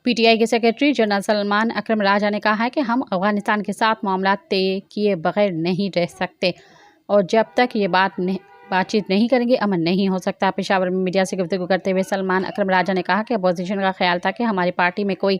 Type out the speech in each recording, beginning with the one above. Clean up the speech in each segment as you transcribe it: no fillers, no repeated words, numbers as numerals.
P T I کے secretary general Salman اکرم راجا نے کہا ہے کہ ہم افغانستان کے ساتھ معاملات طے کیے بغیر نہیں رہ سکتے اور جب تک یہ بات چیت نہیں کریں گے امن نہیں ہو سکتا۔ پشاور میں میڈیا سے گفتگو کرتے ہوئے سلمان اکرم راجا نے کہا کہ اپوزیشن کا خیال تھا کہ ہماری پارٹی میں کوئی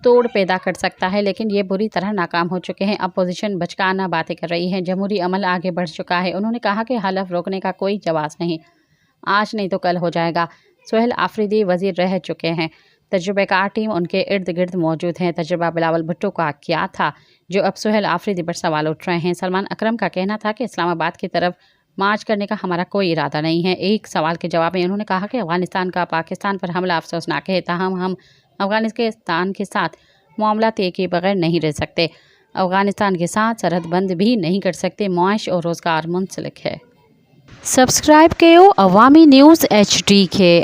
توڑ پیدا کر سکتا ہے، لیکن یہ بری طرح ناکام ہو چکے ہیں۔ اپوزیشن بچکانہ باتیں کر رہی ہے، جمہوری عمل آگے بڑھ چکا ہے۔ انہوں نے کہا کہ حلف روکنے کا کوئی جواز نہیں، آج نہیں تو کل ہو جائے گا۔ سہیل آفریدی وزیر رہ چکے ہیں، تجربہ کار ٹیم ان کے ارد گرد موجود ہے۔ تجربہ بلاول بھٹو کا کیا تھا جو اب سہیل آفریدی پر سوال اٹھ رہے ہیں؟ سلمان اکرم کا کہنا تھا کہ اسلام آباد کی طرف مارچ کرنے کا ہمارا کوئی ارادہ نہیں ہے۔ ایک سوال کے جواب میں انہوں نے کہا کہ افغانستان کا پاکستان پر حملہ افسوسناک ہے، تاہم ہم افغانستان کے ساتھ معاملات طے کیے بغیر نہیں رہ سکتے، افغانستان کے ساتھ سرحد بند بھی نہیں کر سکتے، معاش اور روزگار منسلک ہے۔ سبسکرائب کیو عوامی نیوز HD کے